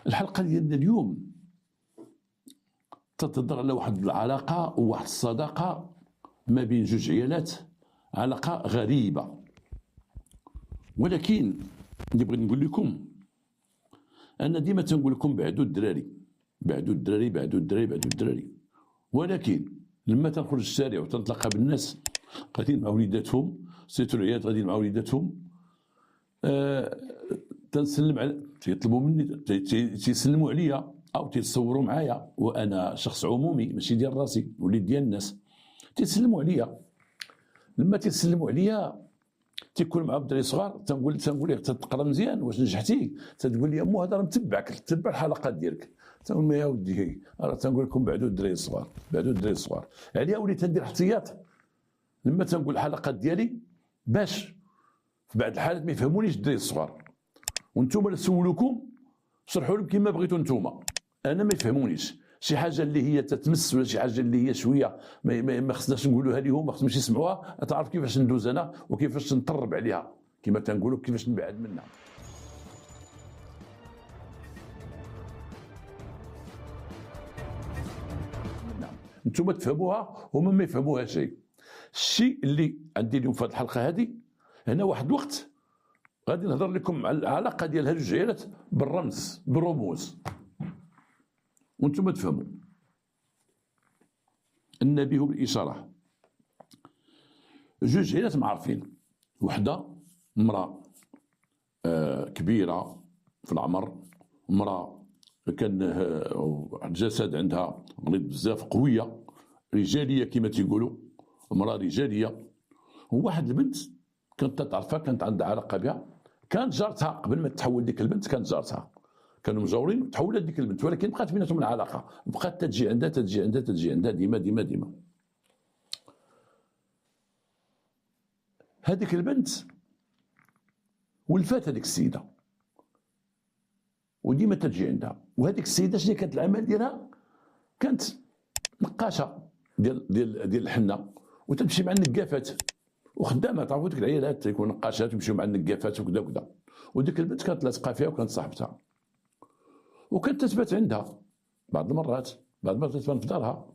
الحلقة ديالنا اليوم تتهضر على واحد العلاقة وواحد الصداقة ما بين جوج عيالات، علاقة غريبة. ولكن نبغي نقول لكم أنا ديما تنقول لكم بعدوا الدراري بعدوا الدراري بعدوا الدراري بعدوا الدراري، ولكن لما تنخرج الشارع وتنتلاقى بالناس غاديين مع وليداتهم، سيتو العيالات غاديين مع وليداتهم، تنسلم على تيطلبوا مني تيسلموا عليا او تيتصوروا معايا، وانا شخص عمومي ماشي ديال راسي، وليد ديال الناس. تيسلموا عليا، لما تيسلموا عليا تيكون مع الدراري صغار، تنقول ليه تقرا مزيان واش نجحتي، تتقول لي امو هذا راه متبعك، تتبع الحلقات ديالك. تنقول لهم يا ودي راه تنقول لكم بعدوا الدراري الصغار بعدوا الدراري الصغار. عليا وليت ندير احتياط لما تنقول الحلقات ديالي باش في بعض الحالات ما يفهمونيش الدراري الصغار، وانتم اللي سولوكم شرحوا لهم كما بغيتوا نتوما، انا ما يفهمونيش شي حاجه اللي هي تتمس ولا شي حاجه اللي هي شويه ما خصناش نقولوها لهم، ما خصهمش يسمعوها. تعرف كيفاش ندوز انا وكيفاش نطرب عليها كما تنقولوا، كيفاش نبعد منها. انتم تفهموها هما ما يفهموها شيء. الشيء اللي عندي اليوم في هذه الحلقه هذه، هنا واحد الوقت غادي نهضر لكم على العلاقه ديال هاد جوج عيالات بالرمز بالرموز وانتم تفهموا. النبي بالاشاره. جوج عيالات معروفين، وحده امراه كبيره في العمر، امراه كان الجسد عندها غليظ بزاف، قويه رجاليه كما تيقولوا، امراه رجاليه. وواحد البنت كانت تعرفها، كانت عندها علاقه بها، كانت جارتها قبل ما تحول ديك البنت، كانت جارتها، كانوا مجاورين، تحولت ديك البنت، ولكن بقات بيناتهم العلاقه، بقات تجي عندها تجي عندها تجي عندها ديما ديما ديما. هذيك البنت ولفات هذيك السيده وديما تجي عندها. وهذيك السيده شنو كانت العمل ديالها؟ كانت نقاشه ديال الحنه، وتمشي مع النقافات وخدامه. تعرفوا ديك العيالات تيكون نقاشات ويمشيو مع النقافات وكذا وكذا. وديك البنت كانت لاصقه فيها وكانت صاحبتها، وكانت تثبت عندها بعض المرات تبان في دارها.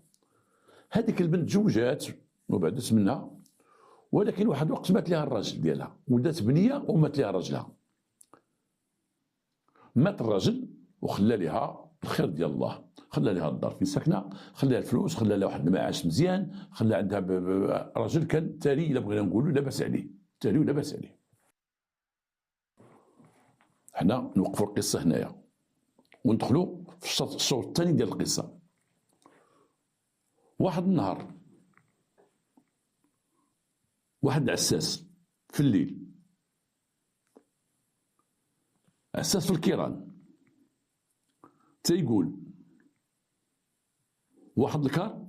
هذيك البنت تزوجات وبعدت منها، ولكن واحد الوقت مات لها الراجل ديالها، ولدت بنيه ومات لها راجلها. مات الراجل وخلى لها الخير ديال الله، خلى لها الدار فين ساكنه، خلى لها الفلوس، خلى لها واحد المعاش مزيان، خلى عندها راجل كان ثري الا بغينا نقولوا لا باس عليه، ثري ولا باس عليه. حنا نوقفوا القصه هنايا وندخلوا في الشوط الثاني ديال القصه. واحد النهار واحد العساس في الليل، عساس في الكيران، تيقول واحد الكار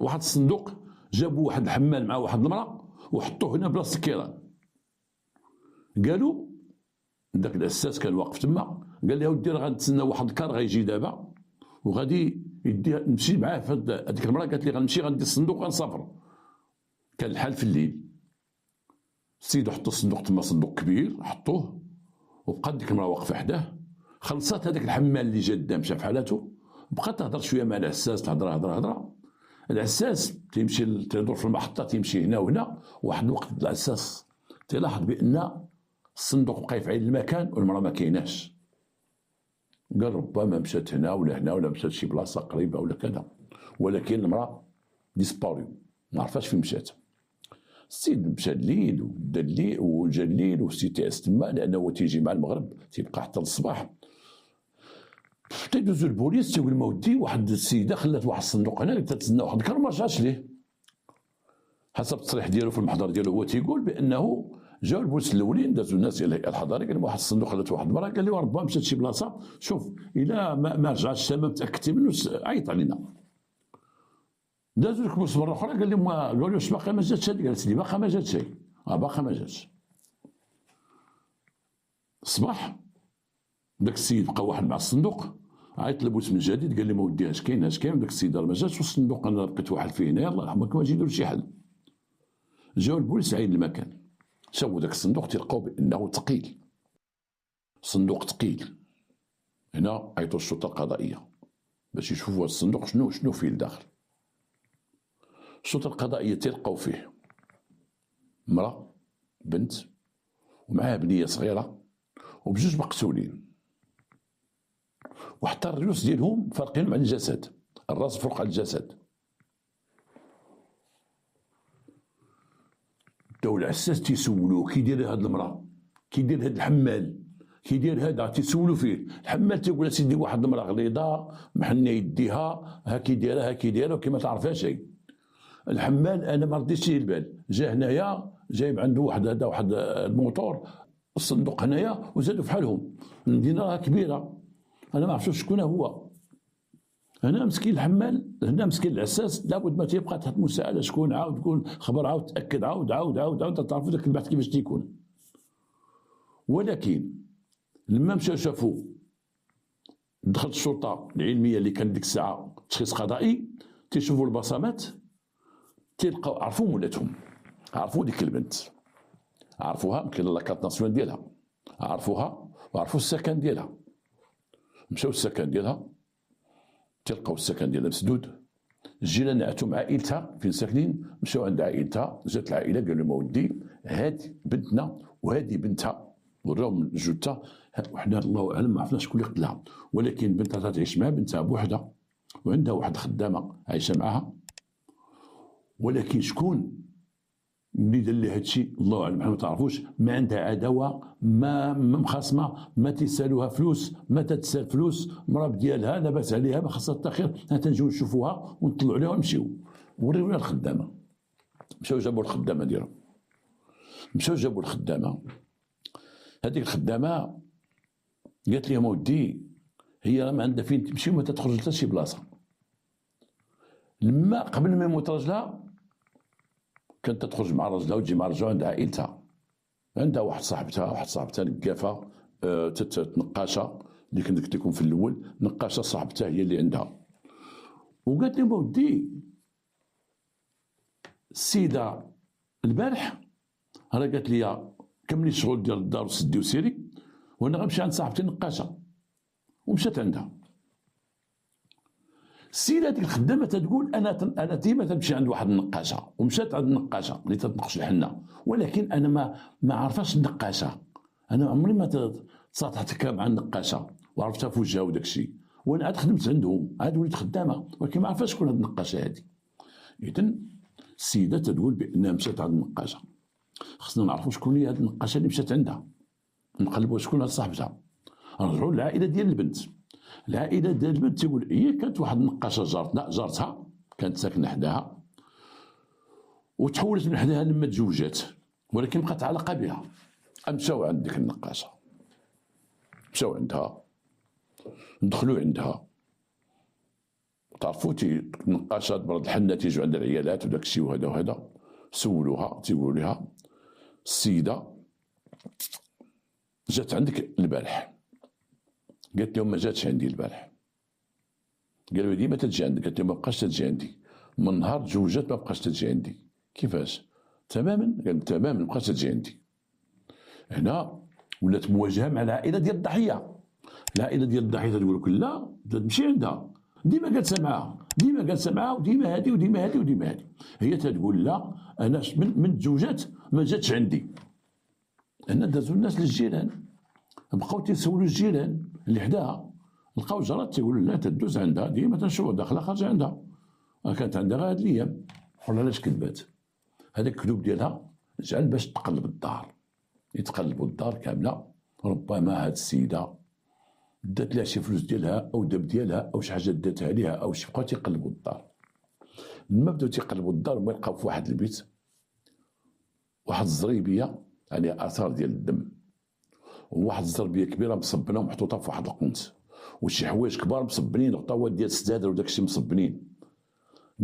واحد الصندوق، جابوا واحد الحمال مع واحد المراه وحطوه هنا بلاصه الكيران. قالوا داك العساس كان واقف تما، قال لها ودي راه غنتسنى واحد الكار غيجي دابا وغادي يديها، نمشي معاه. هذيك المراه قالت لي غنمشي غندي الصندوق غنسافر. كان الحال في الليل، السيد حطوا الصندوق تما، صندوق كبير حطوه، وبقات ديك المراه واقفه حداه. خلصات هذاك الحمال اللي جا دا مشى في حالته، بقات تهضر شويه مع العساس، تهضر هضره. العساس تيمشي تيدور في المحطه، تيمشي هنا وهنا. واحد الوقت العساس تيلاحظ بان الصندوق بقى في عين المكان والمراه ما كايناش. قال ربما مشات هنا ولا هنا ولا مشات شي بلاصه قريبه ولا كذا، ولكن المراه ديسباريو، ما عرفاش فين مشات. السيد مشى الليل وبدا الليل وجا الليل والسيتياس تما، لانه هو تيجي مع المغرب تيبقى حتى للصباح. تيدوزو البوليس تيقول ما ودي واحد السيده خلات واحد الصندوق هنا تتسنى واحد الكار ما رجعش ليه. حسب التصريح ديالو في المحضر ديالو هو تيقول بانه جاو البوليس الاولين دازو الناس ديال الهيئه الحضاريه، قال واحد الصندوق خلات واحد المراه، قال لي ربما مشات شي بلاصه، شوف الا ما رجعتش تما متاكدتي منه عيط علينا. دازو الكبوس مره اخرى، قال لهم قالوا له واش باقي ما جاتش هذيك؟ قالت لي باقا ما جاتش هي، باقا ما جاتش. الصباح داك السيد بقى واحد مع الصندوق، عيط للبوليس من جديد، قال لي ما ودي اش كاين داك السيد راه ما جاتش، والصندوق انا لقيت واحد فيه هنايا، الله يرحمك ما نديروا شي حل. جاو البوليس عين المكان، شافوا داك الصندوق تلقاو بانه ثقيل، صندوق ثقيل هنا عيطوا الشرطة القضائية باش يشوفوا الصندوق شنو فيه لداخل. الشرطة القضائية تلقاو فيه مرأة بنت ومعها بنية صغيرة وبجوج مقتولين، وحتى الرؤوس ديالهم فارقينهم عن الجسد، الراس فوق الجسد. بداو العساس تيسولوه كي داير هاد المرأة، كي داير هاد الحمال، كي داير هذا، تيسولو فيه. الحمال تيقول اسيدي واحد المرأة غليظة محنة يديها هاكي دايره وكي ما تعرفها شيء. الحمال انا ما رديتش ليه البال، جا هنايا جايب عنده واحد الموتور الصندوق هنايا وزادوا فحالهم، المدينة راه كبيرة، انا ما عرفتش شكون هو. هنا مسكين الحمال، هنا مسكين العساس لابد ما تيبقى تحت مساءلة، شكون عاود تقول خبر، عاود تأكد، عاود تعرفوا ذاك البحث كيفاش تيكون. ولكن لما مشاو شافوا، دخلت الشرطة العلمية اللي كانت ديك الساعة تشخيص قضائي، تيشوفوا البصمات تلقاو عرفوا مولاتهم، عرفوا ديك البنت، عرفوها يمكن لاكارت ناسيونال ديالها، عرفوها وعرفوا السكن ديالها. مشاو السكن ديالها تلقاو السكن ديالها مسدود. الجيران عاتوا مع عائلتها فين ساكنين، مشاو عند عائلتها، جات العائله قالوا لهم اودي هادي بنتنا وهادي بنتها، وراهم جثه، وحنا الله اعلم ما عرفناش شكون اللي قتلها، ولكن بنتها تعيش مع بنتها بوحدها وعندها واحد خدامه عايشه معها. ولكن شكون اللي دار لها هادشي الله اعلم، حنا ما تعرفوش. ما عندها عداوه، ما مخاصمه، ما تيسالوها فلوس، ما تتسال فلوس، مراب ديالها لاباس عليها ما خاصها حتى خير، حنا تنجيو نشوفوها ونطلعوا عليها ونمشيو. وريونا الخدامه، مشاو جابوا الخدامه ديالهم، مشاو جابوا الخدامه. هذيك الخدامه قالت لهم اودي هي ما عندها فين تمشي وما تخرج حتى شي بلاصه. لما قبل ما يموت راجلها كانت تخرج مع راجلها وتجي مع رجلها عند عائلتها، عندها واحد صاحبتها نقافه نقاشه اللي كنت قلت لكم في الاول، نقاشه صاحبتها هي اللي عندها. وقالت لهم اودي السيده البارح راه قالت لي كملي الشغل ديال الدار وسدي وسيري وانا غنمشي عند صاحبتي نقاشه، ومشات عندها. السيده هذيك الخدامه تقول انا ديما تمشي عند واحد النقاشه، ومشات عند النقاشه اللي تنقش الحنه، ولكن انا ما عرفاش النقاشه، انا عمري ما تصاطحت مع النقاشه وعرفتها في وجهها وداك الشيء، وانا عاد خدمت عندهم، عاد وليت خدامه، ولكن ما عرفاش شكون هاد النقاشه هذه. اذا السيده تقول بانها مشات عند النقاشه، خصنا نعرفوا شكون هي هاد النقاشه اللي مشات عندها، نقلبوا شكون هاد صاحبتها. رجعوا للعائله ديال البنت، العائله ديال البنت تقول هي كانت واحد النقاشه جارتها كانت ساكنه حداها وتحولت من حداها لما تزوجات، ولكن بقات علاقه بها. مشاو عند ديك النقاشه، مشاو عندها، دخلوا عندها، تعرفوا النقاشات برد الحنه تيجوا عند العيالات وداك الشيء وهذا وهذا. سولوها تيقولوا لها السيده جات عندك البارح؟ قالت لهم ما جاتش عندي البارح. قالوا ديما تجي عندك؟ قالت لهم ما بقاش تجي عندي، من نهار تزوجات ما بقاش تجي عندي. كيفاش؟ تماما. قال تماما ما بقاش تجي عندي. هنا ولات مواجهه مع العائله ديال الضحيه، العائله ديال الضحيه تقول لك لا تمشي عندها، ديما جالسه معاها، ديما جالسه معاها، وديما هذه وديما هذه وديما هذه. هي تقول لا انا من تزوجات ما جاتش عندي. هنا دازوا الناس للجيران، بقاو تيسولوا الجيران اللي حداها، لقاو جارات تيقولوا لا تدوز عندها، ديما تنشوفها داخله خارجه عندها، كانت عندها غير هاد الايام. ولا علاش كذبات؟ هذاك الكذوب ديالها جعل باش تقلب الدار، يتقلبوا الدار كامله. ربما هاد السيده دات لها شي فلوس ديالها او داب ديالها او شي حاجه داتها عليها او شي، بقاو تيقلبوا الدار. لما بداو تيقلبوا الدار ما لقاو في واحد البيت واحد الزريبيه عليها اثار ديال الدم، وواحد الزربيه كبيره مصبنه ومحطوطه في واحد القنت، وشي حوايج كبار مصبنين وطاوات ديال السدادر وداك الشيء مصبنين.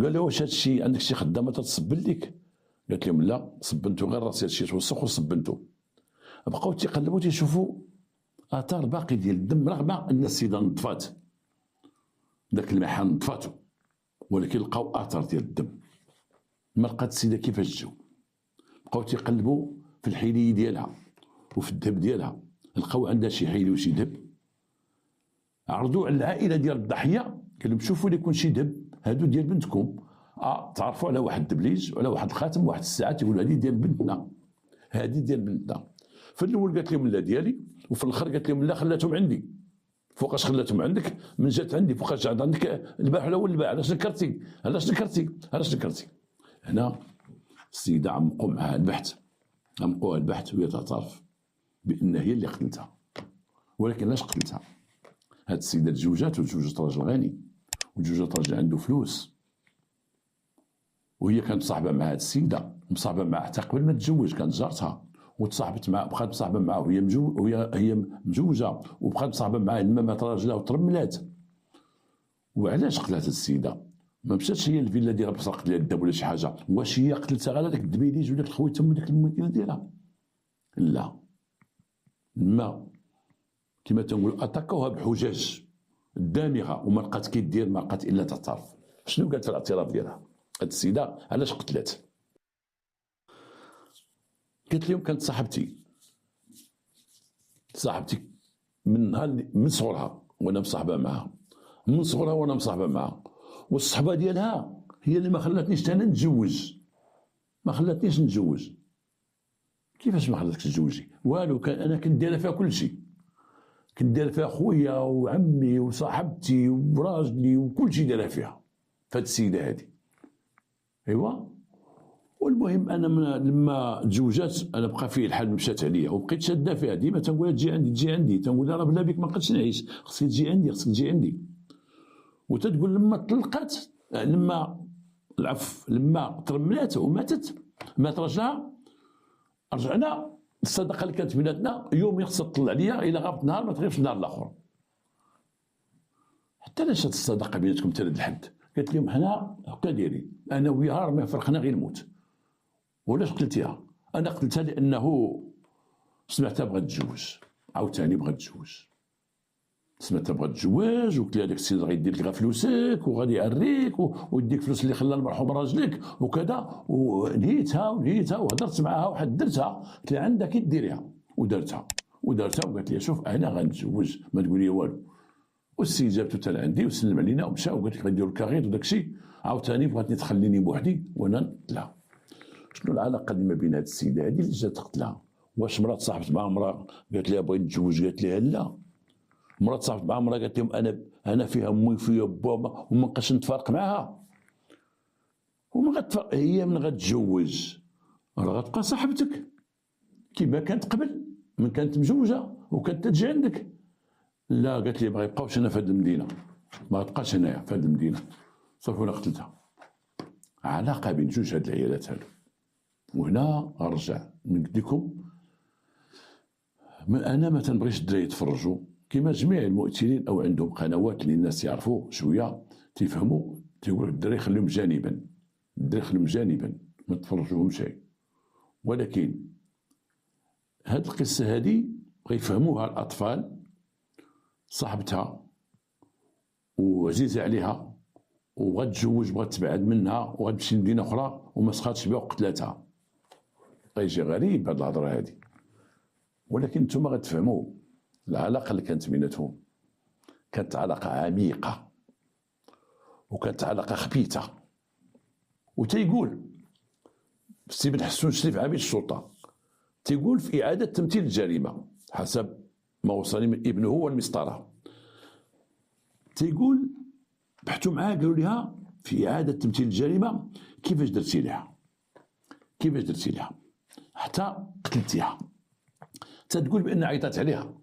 قال له واش هادشي عندك شي خدامه تتصبن لك؟ قالت لهم لا، صبنتو غير راسي، هادشي توسخ وصبنتو. بقاو تيقلبوا تيشوفوا اثار باقي ديال الدم، رغم ان السيده نطفات، داك المحل نطفاتو، ولكن لقاو اثار ديال الدم. ما لقات السيده كيفاش تجاوب. بقاو تيقلبوا في الحيلي ديالها وفي الذهب ديالها، لقاو عندها شي حيلي وشي ذهب، عرضوا على العائله ديال الضحيه، قال لهم شوفوا لي يكون شي ذهب هادو ديال بنتكم، تعرفوا على واحد الدبليج وعلى واحد الخاتم واحد الساعه، تيقولوا هذه ديال بنتنا، هذه ديال بنتنا. في الاول قالت لهم لا ديالي، وفي الاخر قالت لهم لا خلاتهم عندي. فوقاش خلاتهم عندك؟ من جات عندي، فوقاش عندك البارح ولا البارح؟ علاش نكرتي؟ هنا السيده عمقوا معها البحث، عمقوها البحث وهي تعترف بان هي اللي قتلتها. ولكن علاش قتلتها؟ هاد السيده تزوجات راجل غني، وتزوجات راجل عنده فلوس، وهي كانت مصاحبه مع هاد السيده، مصاحبه معها حتى قبل ما تتزوج، كانت جارتها وتصاحبت معها، بقات مصاحبه معها وهي مزوجه، وبقات مصاحبه معاه لما مات راجلها وترملات. وعلاش قتلت هاد السيده؟ ما مشاتش هي الفيلا ديالها بسرقت لها الذهب ولا شي حاجه، واش هي قتلتها على داك الدبيليج وداك الخويتم وداك المشكله ديالها؟ لا، ما كما تنقولوا اتاكوها بحجج دامغه، وما لقات كي دير، ما لقات الا تعترف. شنو قالت في الاعتراف ديالها هاد السيده علاش قتلت؟ قالت لهم كانت صاحبتي من صغرها وانا مصاحبه معها، والصحبه ديالها هي اللي ما خلاتنيش انا نتزوج، كيفاش ما خلاتكش تتزوجي؟ والو، انا كنت دايره فيها كل شيء، كنت دايره فيها خويا وعمي وصاحبتي وراجلي وكل شيء دايره فيها فهاد السيده هادي. ايوا، والمهم انا لما تزوجات انا بقى فيه الحال، مشات عليا وبقيت شاده فيها، ديما تنقولها تجي عندي، تنقول لها راه بلا بك ما نقدرش نعيش، خصك تجي عندي. وتتقول لما طلقات، لما ترملات وماتت، مات راجلها، رجعنا الصداقه اللي كانت بيناتنا، يوم خصها تطلع عليا، الا غابت نهار ما تغيبش النهار الاخر. حتى علاش هاد الصداقه بيناتكم حتى لهاد الحد؟ قالت لهم حنا هكا دايرين، انا وياها ما فرقنا غير الموت. وعلاش قتلتيها؟ انا قتلتها لانه سمعتها بغات تتزوج، عاوتاني بغات تتزوج، سمعتها بغات تتزوج، وقلت لها داك السيد غيدير لك غير فلوسك وغادي يعريك ويديك فلوس اللي خلى المرحوم راجلك وكذا، ونهيتها وهضرت معاها وحدرتها، قلت لها عندها كي ديريها، ودارتها وقالت لي شوف انا غنتزوج ما تقول لي والو. والسيد جابتو حتى لعندي وسلم علينا ومشى، وقالت لك غنديرو الكاغيط وداك الشيء. عاوتاني بغاتني تخليني بوحدي وانا لا. شنو العلاقه اللي ما بين هاد السيده هادي اللي جات تقتلها؟ واش مرات صاحبت مع مراه قالت لها بغيت نتزوج؟ قالت لها لا. مرات صاحبت مع مراه قالت لهم انا فيها امي وفيها با وما نبقاش نتفارق معاها. هي من غتتزوج راه غتبقى صاحبتك كما كانت قبل، من كانت مزوجه وكانت تجي عندك. لا، قالت لي ما غيبقاوش هنا في هذه المدينه، ما غتبقاش هنايا في هذه المدينه. صافي وانا قتلتها. علاقه بين جوج هاد العيالات هادو. وهنا غنرجع نقول لكم، انا ما تنبغيش الدراري يتفرجوا كما جميع المؤثرين او عندهم قنوات اللي الناس يعرفوا شويه تيفهموا، تيقول الدراري خليهم جانبا، ما تفرجوهمش. ولكن هاد القصه هادي غيفهموها الاطفال، صاحبتها وعزيزه عليها وغتتزوج، بغات تبعد منها وغتمشي لمدينه اخرى وما سخاتش بها وقتلاتها. غيجي غريب هاد الهضره هادي، ولكن نتوما غتفهموا العلاقه اللي كانت بيناتهم كانت علاقه عميقه وكانت علاقه خبيثه. وتيقول السي بن حسون شريف عميد الشرطه تيقول في اعاده تمثيل الجريمه حسب ما وصل من ابنه هو المسطره، تيقول بحثوا معاه قالوا لها في اعاده تمثيل الجريمه كيفاش درتي لها حتى قتلتيها. تتقول بان عيطات عليها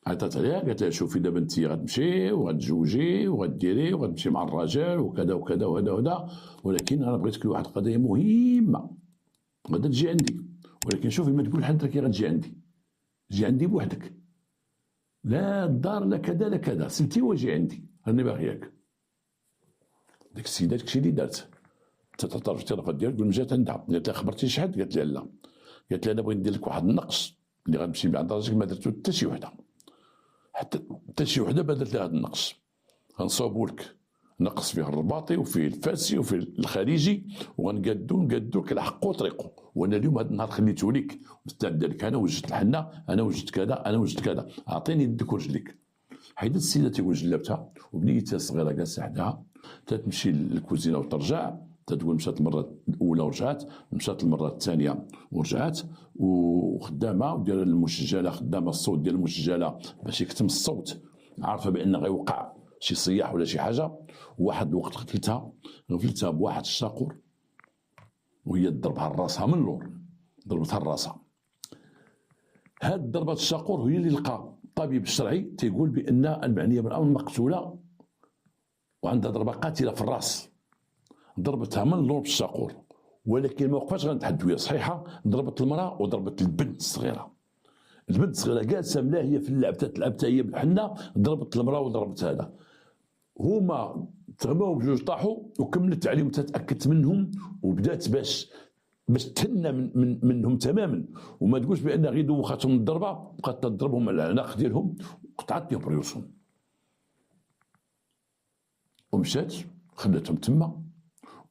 قالت لها شوفي دابا انت غتمشي وغتزوجي وغديري وغتمشي مع الرجال وكذا وكذا وهذا، ولكن انا بغيتك لواحد القضيه مهمه غادا تجي عندي، ولكن شوفي ما تقول لحد راكي غتجي عندي، جي عندي بوحدك، لا الدار لا كذا لا كذا، سلتي وجي عندي راني باغياك. ديك السيده داكشي اللي دارت، تعترف في التليفون ديالك تقول جات عندها، قالت لها خبرتي شي حد؟ قالت لها لا. قالت لها انا بغيت ندير لك واحد النقص اللي غنمشي عند راجلك ما درتو حتى شي وحده، ما درت لها هذا النقص، غنصاوبو لك نقص فيه الرباطي وفيه الفاسي وفيه الخليجي، وغنقادو لك على حقه وطريقه. وانا اليوم هذا النهار خليته لك مستعد لك، انا وجدت الحنه، انا وجدت كذا، اعطيني يدك ورجليك. حيدت السيده تيقول جلبتها وبنيتها الصغيره جالسه حداها، تتمشي للكوزينه وترجع، تتقول مشات المره الاولى ورجعت، مشات المره الثانيه ورجعت، وخدامه ودير المسجله، خدامه الصوت ديال المسجله باش يكتم الصوت، عارفه بان غيوقع شي صياح ولا شي حاجه. وواحد الوقت غفلتها بواحد الشاقور وهي تضربها راسها من اللور، ضربتها راسها. هاد ضربه الشاقور هي اللي لقى الطبيب الشرعي تيقول بان المعنيه بالامر مقتوله وعندها ضربه قاتله في الراس، ضربتها من اللور بالشاقور، ولكن ما وقفاش غنتحدوا هي صحيحه، ضربت المراه وضربت البنت الصغيره. البنت الصغيره جالسه ملاهيه في اللعب، تلعب هي بالحنه، ضربت المراه وضربت هذا. هما تغماو بجوج طاحوا وكملت عليهم، تتاكدت منهم وبدات باش تهنى منهم تماما، وما تقولش بان غير دوختهم الضربه، بقات تضربهم على العناق ديالهم وقطعت لهم ريوسهم. ومشات خلاتهم تما،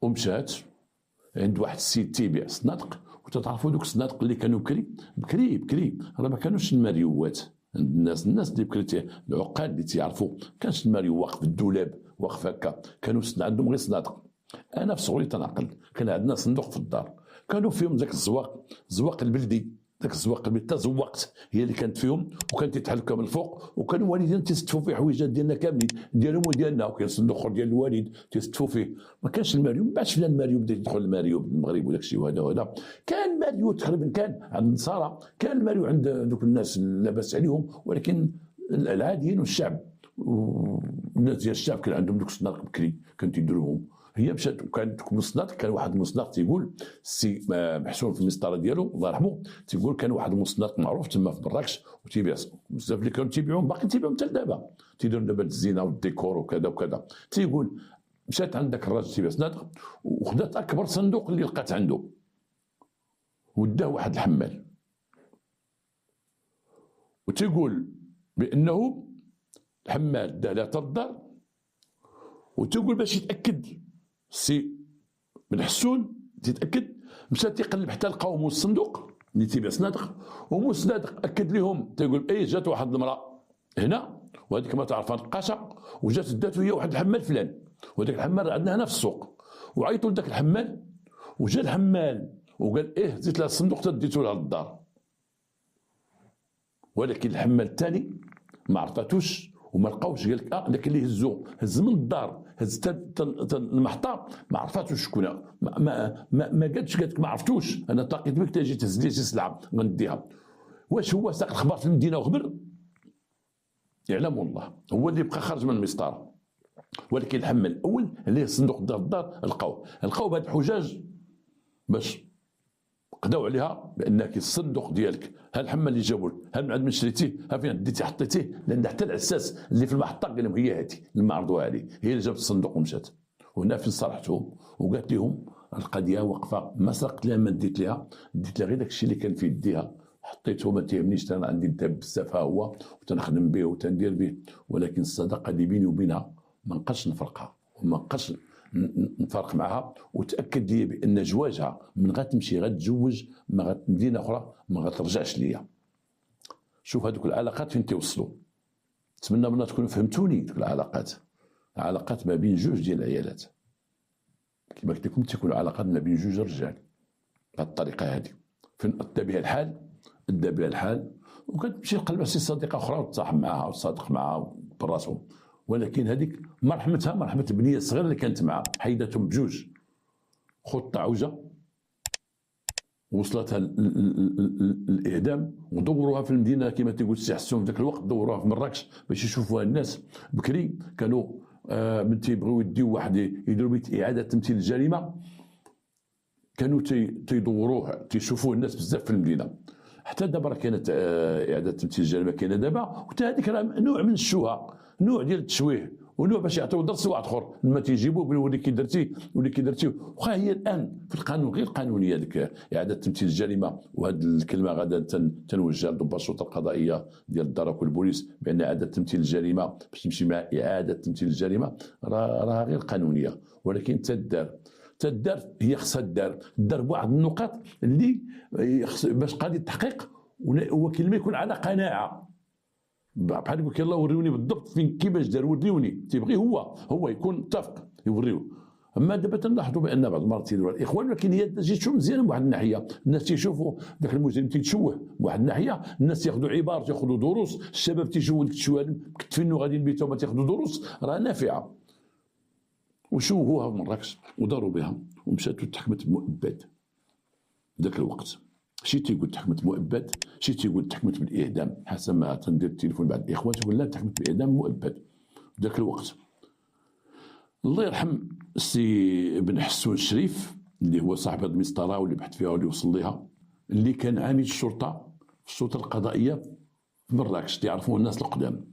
ومشات عند واحد السيد تيبيع صنادق، وتتعرفوا دوك الصنادق اللي كانوا بكري راه ما كانوش الماريوات عند الناس اللي بكري، العقاد اللي تيعرفوا، كانش الماريو واقف في الدولاب واقف هكا، كانوا عندهم غير صنادق. انا في صغري تنعقل كان عندنا صندوق في الدار، كانوا فيهم ذاك الزواق البلدي، ذاك الزواق البلدي تزوقت هي اللي كانت فيهم، وكانت تتحلكها من الفوق، وكانوا والدينا تيستفوا في حويجات ديالنا كاملين، ديالهم وديالنا، وكاين صندوق اخر ديال الوالد تيستفوا فيه. ما كانش الماريو، من بعد شفنا الماريو بدا يدخل الماريو بالمغرب وداك الشيء وهذا كان الماريو تقريبا كان عند النصارى، كان الماريو عند دوك الناس لاباس عليهم، ولكن العاديين والشعب والناس ديال الشعب كان عندهم دوك الصنادق بكري كانوا تيديروهم. هي مشات وكان المصنع، كان واحد المصنع تيقول السي محسون في المسطره ديالو الله يرحمه، تيقول كان واحد المصنع معروف تما في مراكش وتيبيع بزاف اللي كانوا تيبيعوهم، باقي تيبيعوهم حتى دابا، تيديروا دابا الزينه والديكور وكذا وكذا. تيقول مشات عندك الراجل تيبيع صنادق وخدات اكبر صندوق اللي لقات عنده وداه واحد الحمال، وتيقول بانه الحمال داه لها الدار، وتقول باش يتاكد السي بن حسون تيتاكد، مشى تيقلب حتى لقاو مو الصندوق اللي تيبيع صنادق، ومو الصنادق اكد لهم، تيقول اي جات واحد المراه هنا وهذيك ما تعرفها نقاشه، وجات داتو هي واحد الحمال فلان، وهذاك الحمال عندنا هنا في السوق، وعيطوا لذاك الحمال وجا الحمال وقال ايه زيت لها الصندوق تديتو لها للدار، ولكن الحمال الثاني ما عرفتوش وما لقاوش، قال لك لكن اللي هز من الدار، هز المحطه ما عرفاتوش شكون، ما قالتش، قالت ما عرفتوش، انا تلاقيت بك تجي تهز لي شي سلعه غنديها. واش هو ساق الخبر في المدينه وخبر؟ يعلم الله، هو اللي بقى خارج من المسطره. ولكن الحمل الاول اللي الصندوق دار الدار لقاو بهاد الحجاج باش قداو عليها بانك الصندوق ديالك ها الحمل اللي جابوا لك، ها من عند من شريتيه، ها فين ديتي حطيتيه، لان حتى العساس اللي في المحطه قال لهم هي هذه اللي عرضوها عليه، هي اللي جابت الصندوق ومشات. وهنا فين صالحتهم وقالت لهم القضيه واقفه، ما سرقت لها ما ديت لها غير داك الشيء اللي كان في يديها، حطيته ما تيهمنيش، انا عندي الذهب بزاف ها هو وتنخدم به وتندير به، ولكن الصداقه اللي بيني وبينها ما نقدرش نفرقها وما نقدرش نفرق معها، وتاكد لي بان جواجها من غتمشي غتزوج مدينه اخرى ما غترجعش ليا. شوف هذوك العلاقات فين تيوصلوا، نتمنى منا تكونوا فهمتوني. دوك العلاقات ما بين جوج ديال العيالات كما قلت لكم تيكون علاقات ما بين جوج رجال بهذه الطريقه هذه، فين ادى بها الحال وكتمشي لقلبها شي صديقه اخرى وتصاحب معها وتصادق معها براسهم، ولكن هذيك مرحمه البنيه الصغيره اللي كانت معها، حيدتهم بجوج، خط عوجه وصلتها الاعدام، ودوروها في المدينه كما تيقول السي حسون في ذاك الوقت، دوروها في مراكش باش يشوفوها الناس. بكري كانوا من تيبغيو يديو واحد يديروا اعاده تمثيل الجريمه، كانوا تيدوروه تيشوفوه الناس بزاف في المدينه. حتى دابا راه كانت اعاده تمثيل الجريمه كاينه دابا، وحتى هذيك راه نوع من الشوهه، نوع ديال التشويه، ونوع باش يعطيو درس لواحد اخر لما تيجيبوه بيقولوا ولي كي درتي واخا هي الان في القانون غير قانونيه ديك اعاده تمثيل الجريمه. وهذه الكلمه غادا تنوجه لضباط الشرطه القضائيه ديال الدرك والبوليس بان اعاده تمثيل الجريمه باش تمشي مع اعاده تمثيل الجريمه راه غير قانونيه، ولكن تدار هي خصها دار بواحد النقاط اللي باش قضيه التحقيق وكلمه يكون على قناعه بحال يقول لك يلاه وريوني بالضبط فين كيفاش دار، وريوني تيبغي هو يكون متفق يوريو. اما دابا تنلاحظوا بان بعض المرات تيديروا الاخوان، ولكن هي تجي تشوف مزيان من واحد الناحيه، الناس تيشوفوا ذاك المجرم تيتشوه من واحد الناحيه، الناس تياخذوا عبار تياخذوا دروس، الشباب تيشوفوا ديك التشويه مكتفين وغاديين لبيتهم ما تياخذوا دروس راه نافعه. وشوهوها في مراكش وداروا بها ومشات وتحكمت بمؤبد. ذاك الوقت شي تيقول تحكمت مؤبد، شي تيقول تحكمت بالاعدام، حسب ما تندير التليفون بعد الاخوان تقول لا تحكمت بالاعدام مؤبد. ذاك الوقت الله يرحم السي بن حسون الشريف اللي هو صاحب هذه المسطره واللي بحث فيها واللي وصل ليها، اللي كان عامل الشرطه في السلطه القضائيه في مراكش، تعرفوه الناس القدام،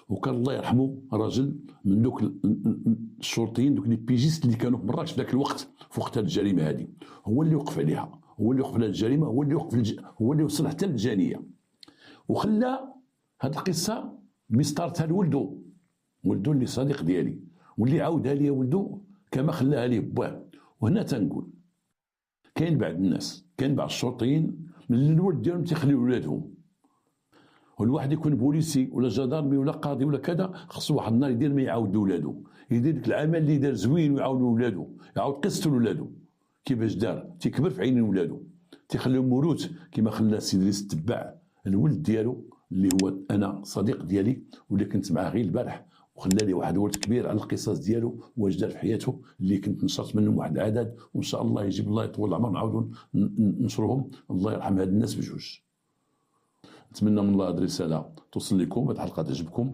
وكان الله يرحمه راجل من دوك الشرطيين، دوك لي بيجيست اللي كانوا في مراكش في ذاك الوقت في وقت الجريمه هذه، هو اللي وقف عليها، هو اللي وقف على الجريمه، هو اللي وقف هو اللي وصل حتى للجانيه، وخلى هذه القصه مسطرتها لولده، ولده اللي صديق ديالي واللي عاودها لي ولده كما خلاها ليه باه. وهنا تنقول كاين بعض الناس، كاين بعض الشرطيين من الولد ديالهم تيخليو ولادهم، والواحد يكون بوليسي ولا جدارمي ولا قاضي ولا كذا، خصو واحد النهار يدير ما يعاود ولادو، يدير ديك العمل اللي دار زوين ويعاود ولادو، يعاود قصته لولادو كيفاش دار، تيكبر في عينين ولادو، تيخليهم موروث كما خلى السي ادريس تبع الولد ديالو اللي هو انا صديق ديالي واللي كنت معاه غير البارح، وخلى لي واحد ولد كبير على القصص ديالو واش دار في حياته اللي كنت نشرت منهم واحد العدد، وان شاء الله يجيب الله يطول العمر نعاودوا ننشروهم. الله يرحم هاد الناس بجوج. نتمنى من الله هاد الرساله توصل لكم، هاد الحلقه تعجبكم.